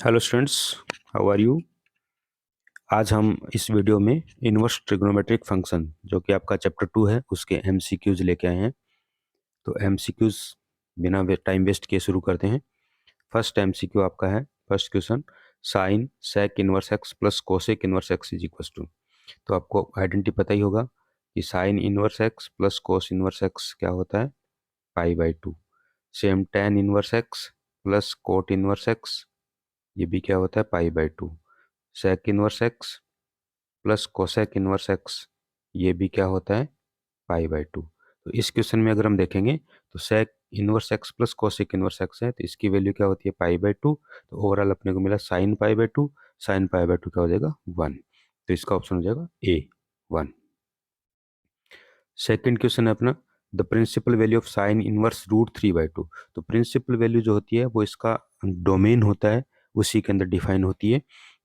Hello students, how are you. आज हम इस वीडियो में इनवर्स ट्रिग्नोमेट्रिक फंक्शन जो कि आपका चैप्टर 2 है उसके एमसीक्यूज लेके आए हैं। तो एमसीक्यूज बिना टाइम वेस्ट किए शुरू करते हैं। फर्स्ट एमसीक्यू आपका है, first question, sine sec inverse x plus cosec inverse X is equal to. तो आपको आइडेंटिटी पता ही होगा कि sine inverse x plus cos inverse X क्या होता है, पाई/2। Same tan inverse x plus cot inverse X, ये भी क्या होता है, पाई/2। Sec inverse x plus cosec inverse X, ये भी क्या होता है, पाई/2। तो इस क्वेश्चन में अगर हम देखेंगे तो sec inverse x plus cosec inverse x है, तो इसकी वैल्यू क्या होती है, पाई/2। तो ओवरऑल अपने को मिला साइन पाई/2, साइन पाई/2 क्या हो जाएगा, 1। तो इसका ऑप्शन हो जाएगा ए, 1। सेकेंड क्वेश्चन है अपना, the principal value of sine inverse √3/2। तो प्रिंसिपल वैल्यू जो होती है वो इसका डोमेन होता है, उसी के अंदर डिफाइन होती है।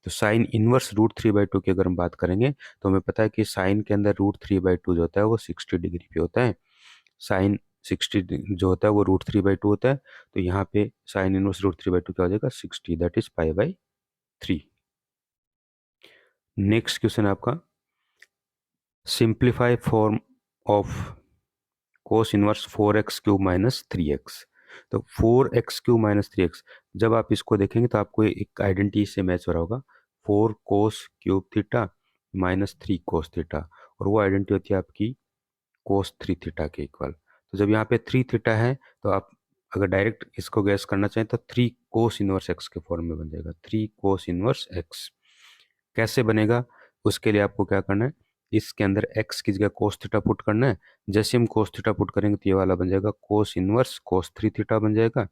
तो साइन इनवर्स √3/2 की अगर हम बात करेंगे तो हमें पता है कि साइन के अंदर √3/2 जो होता है वो 60 डिग्री पे होता है। साइन 60 जो होता है वो √3/2 होता है। तो यहाँ पे साइन इनवर्स √3/2 क्या हो जाएगा, 60, दैट इज पाई/3। नेक्स्ट क्वेश्चन है आपका, simplify form of cos inverse 4x³ minus 3x। तो 4x³ - 3x, जब आप इसको देखेंगे तो आपको एक आइडेंटिटी से मैच हो रहा होगा, 4 cos³ माइनस 3 cos, और वो आइडेंटिटी होती है आपकी cos 3 के इक्वल। तो जब यहाँ पे 3 है तो आप अगर डायरेक्ट इसको गैस करना चाहें तो 3 cos−1x के फॉर्म में बन जाएगा, 3 cos−1x। कैसे बनेगा, उसके लिए आपको क्या करना है, इसके अंदर x की जगह cos पुट करना है। जैसे हम cos पुट करेंगे तो ये वाला बन जाएगा cos−1 cos 3 बन जाएगा,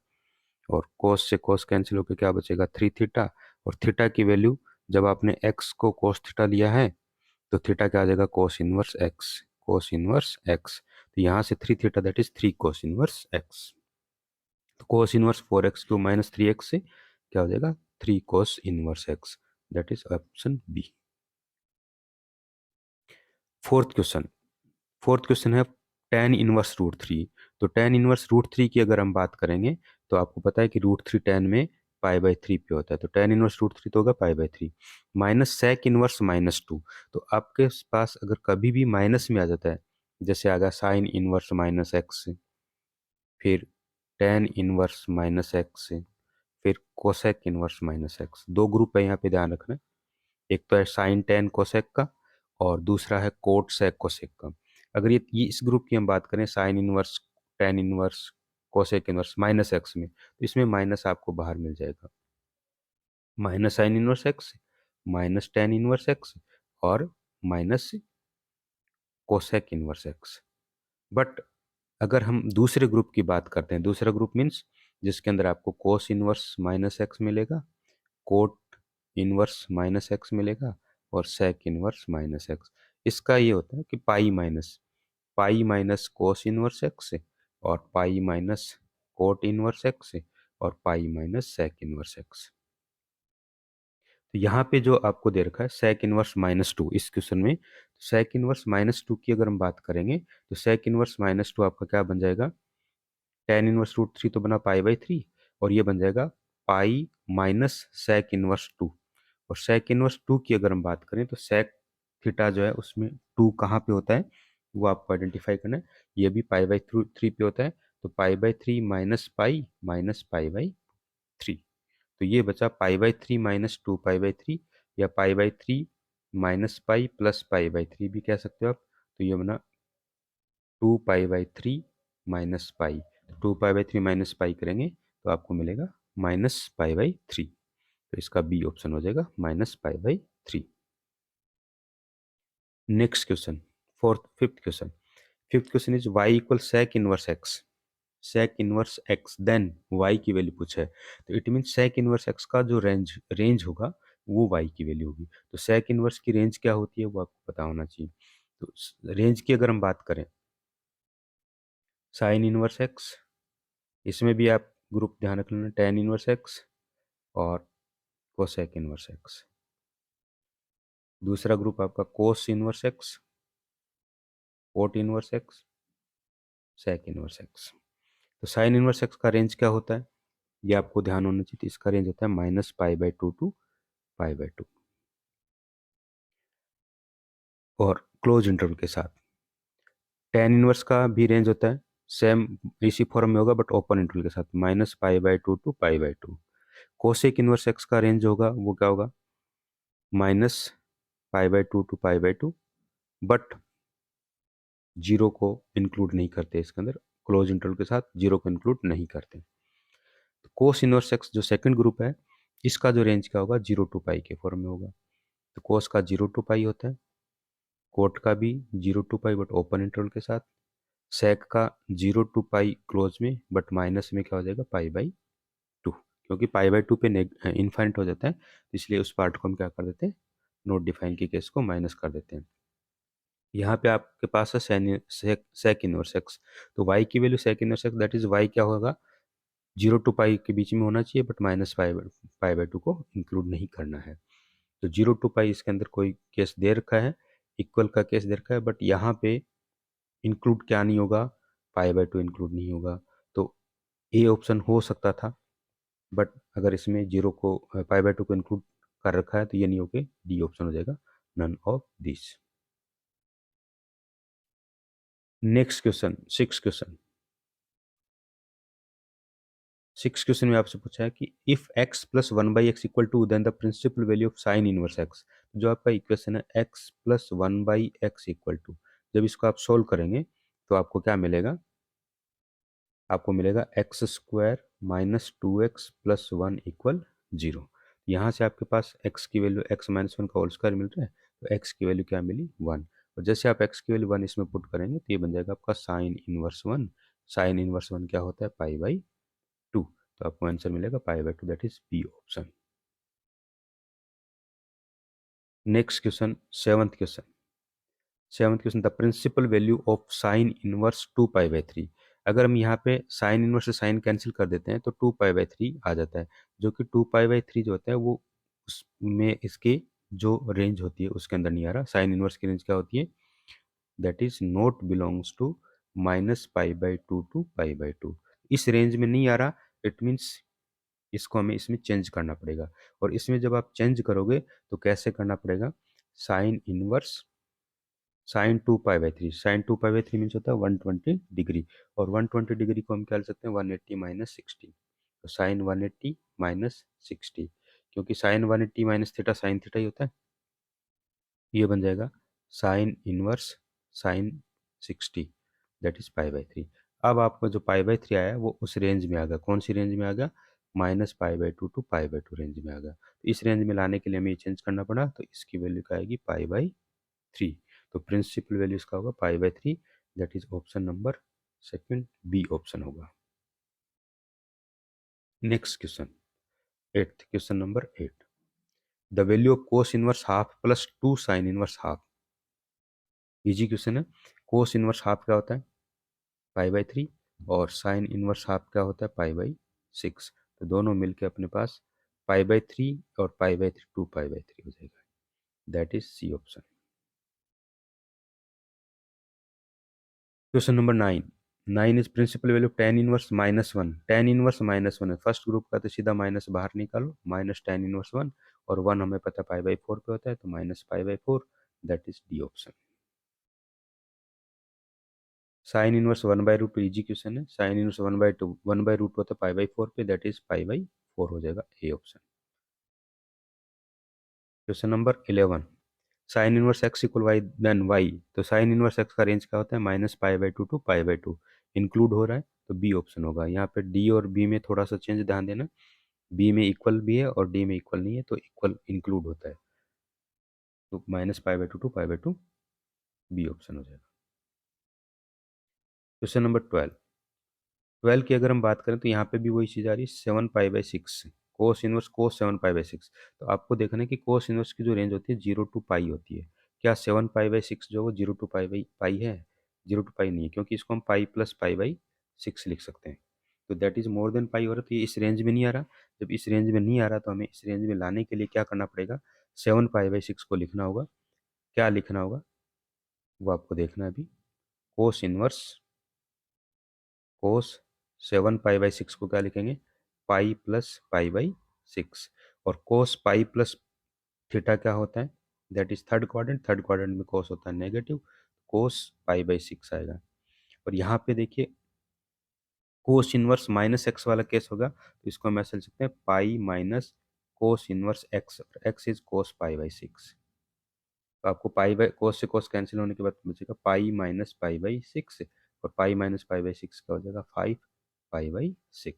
और cos से cos कैंसिल होकर क्या बचेगा, 3 और थीटा की वैल्यू जब आपने x को cos लिया है तो थीटा क्या आ जाएगा, cos−1x, cos−1x। तो यहाँ से 3 दैट इज 3 cos−1x। तो cos−4x³ - 3x से क्या हो जाएगा, 3 cos−1x, that is option B. Fourth question, fourth question है tan इनवर्स √3। तो tan इनवर्स √3 की अगर हम बात करेंगे तो आपको पता है कि √3 tan में पाई/3 पे होता है। तो tan इनवर्स √3 तो होगा पाई/3 माइनस सेक इनवर्स -2। तो आपके पास अगर कभी भी माइनस में आ जाता है, जैसे आ गया साइन इनवर्स -x, फिर tan इनवर्स -x, फिर कोसेक इनवर्स -x, दो ग्रुप है यहाँ पे, ध्यान रखना। एक तो है साइन टेन कोसेक का और दूसरा है कोट सेक कोसेक का। अगर ये इस ग्रुप की हम बात करें, sine inverse, tan inverse, cosec inverse -x में, तो इसमें माइनस आपको बाहर मिल जाएगा, minus sine inverse X, minus tan inverse x, और minus cosec inverse X. But अगर हम दूसरे ग्रुप की बात करते हैं, दूसरा ग्रुप मीन्स जिसके अंदर आपको कोस इनवर्स -x मिलेगा, कोट इनवर्स -x मिलेगा, और सेक इनवर्स -x। इसका ये होता है कि pi minus cos inverse x, और pi minus cot inverse x, और pi minus sec inverse x. तो यहाँ पे जो आपको दे रखा है सेक इनवर्स -2 इस क्वेश्चन में, सेक इनवर्स -2 की अगर हम बात करेंगे तो सेक इनवर्स -2 आपका क्या बन जाएगा, टेन इनवर्स √3 तो बना पाई/3, और ये बन जाएगा पाई माइनस सेक इनवर्स 2। और सेक इनवर्स 2 की अगर हम बात करें तो सेक थीटा जो है उसमें 2 कहाँ पे होता है वो आपको आइडेंटिफाई करना है। ये भी पाई/3 पे होता है, तो पाई/3 माइनस पाई/3। तो ये बचा पाई/3 -2 पाई/3, या पाई/3 माइनस पाई प्लस पाई/3 भी कह सकते हो आप। तो ये बना 2 पाई/3 माइनस पाई, 2 पाई/3 माइनस पाई करेंगे तो आपको मिलेगा -पाई/3। तो इसका बी ऑप्शन हो जाएगा -पाई/3। Next question, fifth question. Fifth question is y equal sec inverse x, sec inverse X, then y की वैल्यू पूछा है। तो it mean sec inverse x का जो रेंज होगा वो y की वैल्यू होगी। तो सेक इनवर्स की रेंज क्या होती है वो आपको पता होना चाहिए। तो रेंज की अगर हम बात करें, साइन इनवर्स एक्स, इसमें भी आप ग्रुप ध्यान रख लेना, टेन इनवर्स एक्स और कोसेक इनवर्स एक्स। दूसरा ग्रुप आपका cos inverse x, cot inverse x, sec inverse x. तो साइन इनवर्स एक्स का रेंज क्या होता है, ये आपको ध्यान होना चाहिए। तो इसका रेंज होता है -π/2 टू π/2 और क्लोज इंटरवल के साथ। टेन इनवर्स का भी रेंज होता है, सेम इसी फॉर्म में होगा बट ओपन इंटरवल के साथ, -π/2 टू π/2। कोसेक इनवर्स एक्स का रेंज होगा वो क्या होगा, -π/2 टू π/2, बट जीरो को इंक्लूड नहीं करते इसके अंदर, क्लोज इंटरवल के साथ जीरो को इंक्लूड नहीं करते। तो कोस इनवर्स एक्स जो सेकंड ग्रुप है, इसका जो रेंज क्या होगा, 0 टू π के फॉर्म में होगा। तो कोस का 0 टू π होता है, कोट का भी 0 टू π बट ओपन इंटरवल के साथ, सेक का 0 टू π क्लोज में बट माइनस में क्या हो जाएगा, π/2, क्योंकि π/2 पे इनफाइनाइट हो जाता है, तो इसलिए उस पार्ट को हम क्या कर देते हैं, नोट डिफाइन की केस को माइनस कर देते हैं। यहाँ पे आपके पास है सेक इनवर्स एक्स, तो वाई की value sec inverse x that is y क्या होगा, 0 टू π के बीच में होना चाहिए बट -π/2 को इंक्लूड नहीं करना है। तो 0 टू π इसके अंदर कोई केस दे रखा है, इक्वल का केस दे रखा है, बट यहाँ पे इंक्लूड क्या नहीं होगा, π/2 इंक्लूड नहीं होगा। तो ए ऑप्शन हो सकता था, बट अगर इसमें जीरो को π/2 को इंक्लूड कर रखा है तो ये नहीं होके डी ऑप्शन हो जाएगा, none of this. Next question, six question में आपसे पूछा है कि if x plus 1/x equal to then the principal value of sine inverse x। जो आपका इक्वेशन है x plus 1/x equal to, जब इसको आप सोल्व करेंगे तो आपको क्या मिलेगा, आपको मिलेगा x² minus 2x plus 1 equal 0। यहाँ से आपके पास x की वैल्यू x-1 का होल स्क्वायर मिल रहा है, तो x की वैल्यू क्या मिली, 1। और जैसे आप x की वैल्यू 1 इसमें पुट करेंगे तो ये बन जाएगा आपका साइन इनवर्स 1। साइन इनवर्स 1 क्या होता है, π/2। तो आपको आंसर मिलेगा π/2, that is B option. Next question, seventh question, the principal value of sine inverse 2π/3। अगर हम यहाँ पे साइन इनवर्स से साइन कैंसिल कर देते हैं तो 2π/3 आ जाता है, जो कि 2π/3 जो होता है वो उसमें इसके जो रेंज होती है उसके अंदर नहीं आ रहा। साइन इनवर्स की रेंज क्या होती है, that is not belongs to -π/2 to π/2। इस रेंज में नहीं आ रहा, इट मीन्स इसको हमें इसमें चेंज करना पड़ेगा। और इसमें जब आप चेंज करोगे तो कैसे करना पड़ेगा, साइन इनवर्स साइन 2π/3 मीन्स होता है 120 डिग्री, और 120 डिग्री को हम क्या ले सकते हैं, 180 माइनस 60। तो साइन 180 माइनस 60, क्योंकि sine 180 minus theta sine theta ही होता है, ये बन जाएगा sine inverse sine 60, that is π/3। अब आपको जो π/3 आया वो उस रेंज में आ गया, कौन सी रेंज में आ गया, -π/2 टू π/2 रेंज में आ गया। तो इस रेंज में लाने के लिए हमें ये चेंज करना पड़ा, तो इसकी वैल्यू क्या आएगी, π/3। तो प्रिंसिपल वैल्यू इसका होगा π/3, that is option number second, B option होगा। Next question, eighth question number 8, the value of cos inverse half plus 2 sine inverse half. Easy question है। कोस इनवर्स हाफ क्या होता है, π/3, और साइन इनवर्स हाफ क्या होता है, π/6। तो दोनों मिलके अपने पास π/3 और π/3 2π/3 हो जाएगा, that is C option. Question number 9 is principal value of tan inverse -1। tan inverse -1 है, फर्स्ट ग्रुप का, तो सीधा माइनस बाहर निकालो, माइनस tan इनवर्स 1, और 1 हमें पता π/4 पे होता है, तो -π/4, that is D option. Sine inverse 1/√2 easy question है, साइन इनवर्स 1/2 होता है π/4 पे, दैट इज π/4 हो जाएगा, A option. Question number 11, sine inverse x equal y then y. तो साइन इनवर्स एक्स का रेंज क्या होता है, -π/2 टू π/2, इंक्लूड हो रहा है, तो बी ऑप्शन होगा। यहाँ पे डी और बी में थोड़ा सा चेंज ध्यान देना, बी में इक्वल भी है और डी में इक्वल नहीं है, तो इक्वल इंक्लूड होता है, तो -π/2 टू π/2, बी ऑप्शन हो जाएगा। क्वेश्चन नंबर 12 की अगर हम बात करें तो यहाँ पे भी वही चीज़ आ रही है, 7π/6, कोस इनवर्स कोस 7π/6। तो आपको देखना है कि कोस इनवर्स की जो रेंज होती है 0 टू π होती है, क्या 7π/6 जो वो 0 टू π है, 0 टू π नहीं है, क्योंकि इसको हम π+π/6 लिख सकते हैं। तो that is more than pi हो रहा है, तो ये इस रेंज में नहीं आ रहा। जब इस रेंज में नहीं आ रहा तो हमें इस रेंज में लाने के लिए क्या करना पड़ेगा, 7π/6 को लिखना होगा। क्या लिखना होगा वो आपको देखना है अभी। कोस इनवर्स कोस 7π/6 को क्या लिखेंगे, पाई प्लस पाई बाई 6, और कोस पाई प्लस थीटा क्या होता है, दैट इज थर्ड क्वाड्रेंट में कोस होता है नेगेटिव, कोस पाई बाई 6 आएगा। और यहाँ पे देखिए कोस इनवर्स माइनस एक्स वाला केस होगा, तो इसको हम ऐसे लिख सकते हैं पाई minus cos inverse x, x is cos pi by 6। तो आपको पाई बाई कोस से कोस कैंसिल होने के बाद बचेगा पाई माइनस पाई बाई 6, और पाई माइनस पाई बाई 6 का हो जाएगा 5 पाई बाई 6।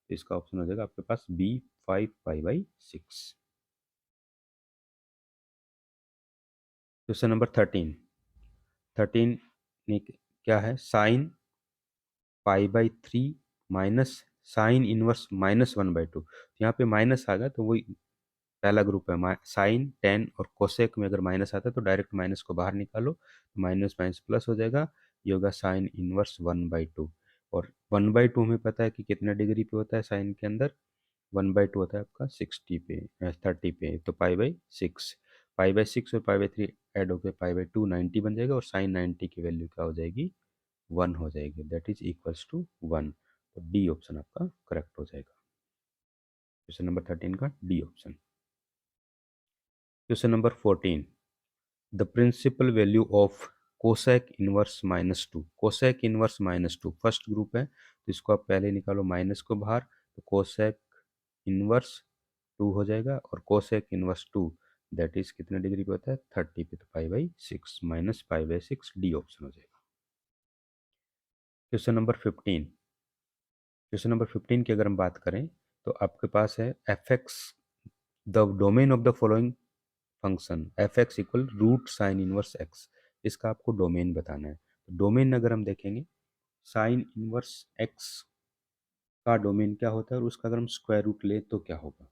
तो इसका ऑप्शन हो जाएगा आपके पास B, 5 pi by 6। Question number 13 में क्या है, sine pi by 3 minus sine inverse -1/2। तो यहाँ पे माइनस आ गया तो वही पहला ग्रुप है, साइन टेन और कोसेक में अगर माइनस आता है तो डायरेक्ट माइनस को बाहर निकालो, तो माइनस माइनस प्लस हो जाएगा, ये होगा साइन इनवर्स 1/2। और 1/2 हमें पता है कि कितने डिग्री पे होता है साइन के अंदर, 1/2 होता है आपका 60 पे 30 पे, तो पाई बाई 6, पाई बाई 6 और पाई बाई 3 ऐड होकर पाई बाई 2 90 बन जाएगा, और साइन 90 की वैल्यू क्या हो जाएगी, 1 हो जाएगी, दैट इज इक्वल्स टू 1। तो डी ऑप्शन आपका करेक्ट हो जाएगा, क्वेश्चन नंबर 13 का D option. Question number 14, the principal value of cosec inverse -2, cosec inverse -2 first group है, तो इसको आप पहले निकालो माइनस को बाहर, तो कोसेक इनवर्स 2 हो जाएगा, और कोसेक इनवर्स 2 दैट इज कितने डिग्री पे होता है, 30 पे, तो पाई by 6 minus pi by 6, D option हो जाएगा। क्वेश्चन नंबर 15, क्वेश्चन नंबर 15 की अगर हम बात करें तो आपके पास है f x, the domain of the following function f x equal root sine inverse x, इसका आपको डोमेन बताना है। तो डोमेन अगर हम देखेंगे, साइन इनवर्स एक्स का डोमेन क्या होता है, और उसका अगर हम स्क्वायर रूट ले तो क्या होगा।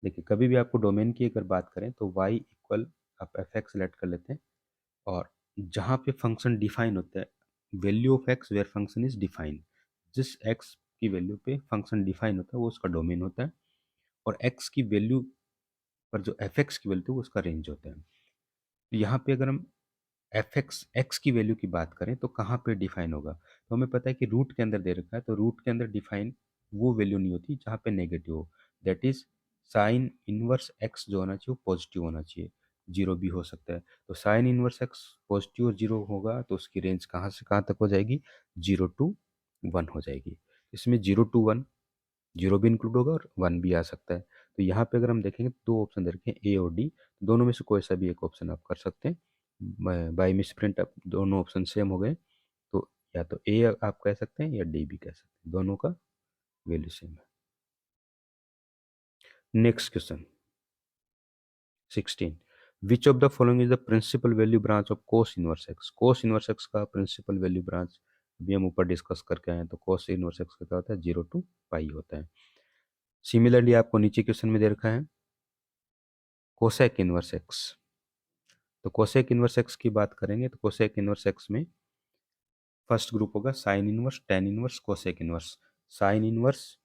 देखिए कभी भी आपको डोमेन की अगर बात करें तो वाई इक्वल आप एफ एक्स सेलेक्ट कर लेते हैं, और जहाँ पे फंक्शन डिफाइन होता है, value of x where function is define, जिस एक्स की वैल्यू पे फंक्शन डिफाइन होता है वो उसका डोमेन होता है, और एक्स की वैल्यू पर जो एफ एक्स की वैल्यू है वो उसका रेंज होता है। तो यहाँ पे अगर हम एफ एक्स एक्स की वैल्यू की बात करें तो कहाँ पे डिफाइन होगा, तो हमें पता है कि रूट के अंदर दे रखा है, तो रूट के अंदर डिफाइन वो वैल्यू नहीं होती जहाँ पे नेगेटिव हो, that is sine inverse x जो होना चाहिए वो पॉजिटिव होना चाहिए, जीरो भी हो सकता है। तो साइन इनवर्स एक्स पॉजिटिव और जीरो होगा तो उसकी रेंज कहाँ से कहाँ तक हो जाएगी, 0 to 1 हो जाएगी। इसमें 0 to 1 जीरो भी इंक्लूड होगा और 1 भी आ सकता है। तो यहाँ पे अगर हम देखेंगे दो ऑप्शन दे रखे हैं ए और डी, दोनों में से कोई सा भी एक ऑप्शन आप कर सकते हैं, बाई मिस प्रिंट अब दोनों ऑप्शन सेम हो गए, तो या तो ए आप कह सकते हैं या डी भी कह सकते हैं, दोनों का वैल्यू सेम है। Next question 16, which of the following is the principal value branch of cos inverse x, cos inverse x का प्रिंसिपल वैल्यू ब्रांच अभी हम ऊपर डिस्कस करके आए हैं, तो कोस इनवर्स एक्स का क्या होता है, 0 to पाई होता है। सिमिलरली आपको नीचे क्वेश्चन में दे रखा है कोसेक इनवर्स एक्स, तो कोसेक इनवर्स एक्स की बात करेंगे तो कोसेक इनवर्स एक्स में फर्स्ट ग्रुप होगा sign inverse tan inverse cosec inverse, sign inverse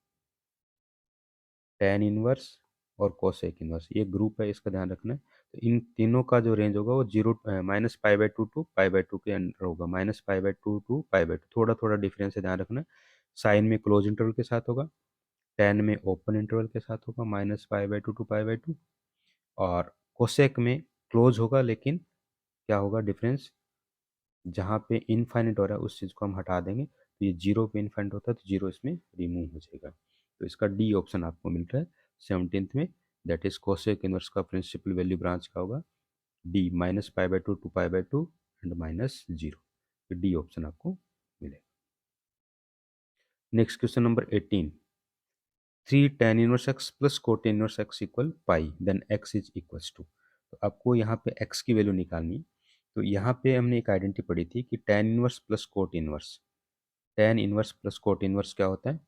tan inverse और कोसेक इनवर्स ये ग्रुप है, इसका ध्यान रखना है। तो इन तीनों का जो रेंज होगा वो जीरो -पाई/2 टू पाई/2 के अंदर होगा, -पाई/2 टू पाई/2, थोड़ा थोड़ा डिफरेंस है, ध्यान रखना है। साइन में क्लोज इंटरवल के साथ होगा, टेन में ओपन इंटरवल के साथ होगा, -पाई/2 टू पाई/2, और कोसेक में क्लोज होगा लेकिन क्या होगा डिफरेंस, जहाँ पे इनफाइनाइट हो रहा है उस चीज़ को हम हटा देंगे, तो ये जीरो पे इनफाइनाइट होता है तो जीरो इसमें रिमूव हो जाएगा। तो इसका डी ऑप्शन आपको मिल रहा है 17th में, दैट इज कोसेक इनवर्स का प्रिंसिपल वैल्यू ब्रांच का होगा डी, -पाई/2 टू पाई/2 एंड -0, तो डी ऑप्शन आपको मिलेगा। Next question number 18, 3 tan−1x plus cot−1x equal pi, then x is equals to, तो आपको यहाँ पे x की वैल्यू निकालनी है। तो यहाँ पे हमने एक आइडेंटिटी पढ़ी थी कि tan−1 plus cot−1, tan−1 plus cot−1 क्या होता है,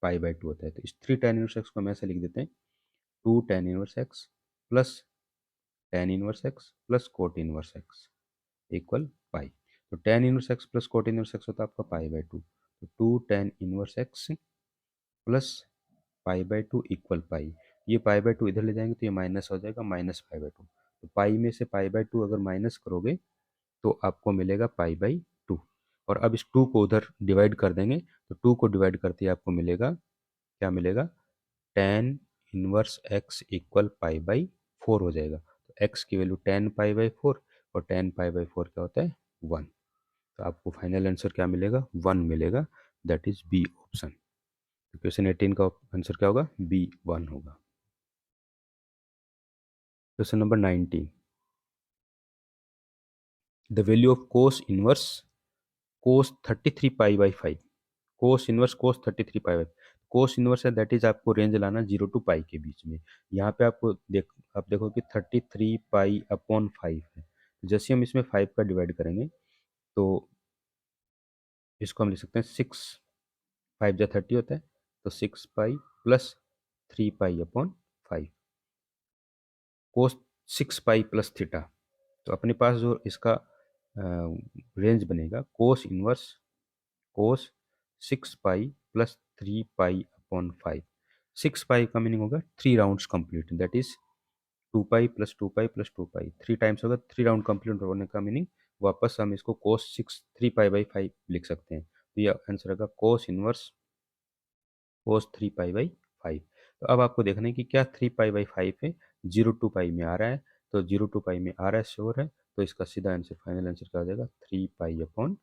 पाई/2 होता है। तो इस 3 tan−1x को हम ऐसे लिख देते हैं 2 tan−1x plus tan−1x plus cot−1x equal पाई। तो tan−1x प्लस cot−1x होता है आपका पाई/2, तो 2 tan−1x प्लस पाई/2 इक्वल पाई, ये पाई/2 इधर ले जाएंगे तो ये माइनस हो जाएगा, -पाई/2, तो पाई में से पाई/2 अगर माइनस करोगे तो आपको मिलेगा पाई/2। और अब इस 2 को उधर डिवाइड कर देंगे, तो 2 को डिवाइड करते ही आपको मिलेगा, क्या मिलेगा, ten inverse x equal pi by 4 हो जाएगा। तो एक्स की वैल्यू टेन पाई बाई 4, और टेन पाई बाई 4 क्या होता है, 1। तो आपको फाइनल आंसर क्या मिलेगा, 1 मिलेगा, दैट इज बी ऑप्शन। तो क्वेश्चन 18 का आंसर क्या होगा, बी 1 होगा। Question number 19, the value of cos inverse cos 33 pi by 5, cos inverse cos 33 pi by, cos inverse है दैट इज आपको रेंज लाना 0 टू पाई के बीच में। यहाँ पे आपको आप देखो कि 33 पाई अपॉन 5 है। जैसे हम इसमें 5 का डिवाइड करेंगे तो इसको हम लिख सकते हैं 6, 5 जा 30 होता है, तो 6 पाई प्लस 3 पाई अपॉन 5, कोस 6 पाई प्लस थीटा। तो अपने पास जो इसका रेंज बनेगा, कोस 6 पाई प्लस 3 पाई अपॉन 5। 6 पाई का मीनिंग होगा 3 rounds complete, that is 2 pi plus 2 pi plus 2 pi, 3 times होगा, 3 राउंड कंप्लीट होने का मीनिंग वापस हम इसको कोस 6 3 पाई बाई 5 लिख सकते हैं। तो ये आंसर होगा cos inverse cos 3 pi by 5। तो अब आपको देखना है कि क्या 3 पाई बाई 5 है, 0 टू पाई में आ रहा है, तो 0 टू पाई में आ रहा है, श्योर है, तो इसका सीधा आंसर फाइनल आंसर क्या हो जाएगा, 3 pi upon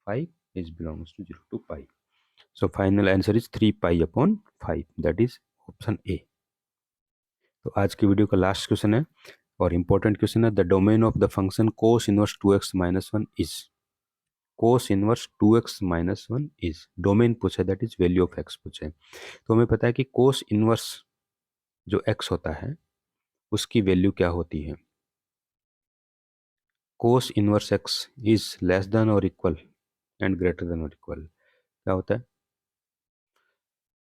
5 is belongs to 0 to pi. So final answer is 3 pi upon 5, that is option A. तो आज की वीडियो का लास्ट क्वेश्चन है और इंपॉर्टेंट क्वेश्चन है, the domain of the function cos inverse 2x minus 1 is, cos inverse 2x minus 1 is, domain पूछा that is value of x पूछे। तो हमें पता है कि कोस इनवर्स जो x होता है उसकी वैल्यू क्या होती है, cos inverse x is less than और इक्वल एंड ग्रेटर देन और इक्वल, क्या होता है,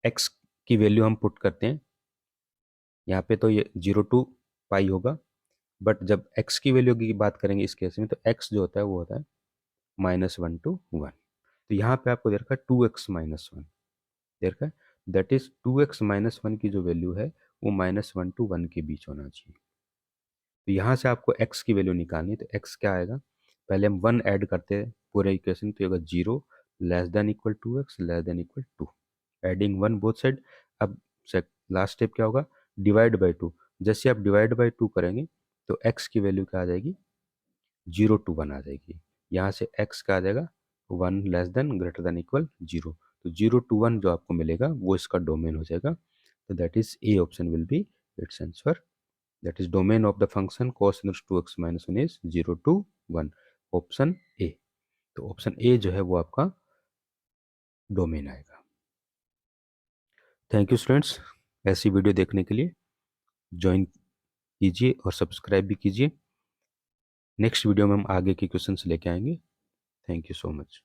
x की वैल्यू हम पुट करते हैं यहाँ पे, तो ये 0 टू पाई होगा, बट जब x की वैल्यू की बात करेंगे इस केस में, तो x जो होता है वो होता है -1 टू 1। तो यहाँ पे आपको दे रखा है 2x-1, दे रखा है, दैट इज 2x-1 की जो वैल्यू है वो -1 टू 1 के बीच होना चाहिए। तो यहाँ से आपको x की वैल्यू निकालनी है, तो x क्या आएगा, पहले हम 1 ऐड करते हैं पूरे इक्वेशन, तो होगा 0 less than equal 2x less than equal 2, adding 1 both side. अब लास्ट स्टेप क्या होगा, डिवाइड बाई 2, जैसे आप डिवाइड बाई 2 करेंगे तो x की वैल्यू क्या आ जाएगी, 0 टू 1 आ जाएगी। यहाँ से x का आ जाएगा 1 less than greater than equal 0, तो 0 टू 1 जो आपको मिलेगा वो इसका डोमेन हो जाएगा। तो that is A option will be its answer, that is domain of the function cos inverse 2x minus 1 is 0 to 1, option A. तो ऑप्शन ए जो है वो आपका डोमेन आएगा। थैंक यू स्टूडेंट्स, ऐसी वीडियो देखने के लिए ज्वाइन कीजिए और सब्सक्राइब भी कीजिए। नेक्स्ट वीडियो में हम आगे के क्वेश्चंस लेके आएंगे। Thank you so much.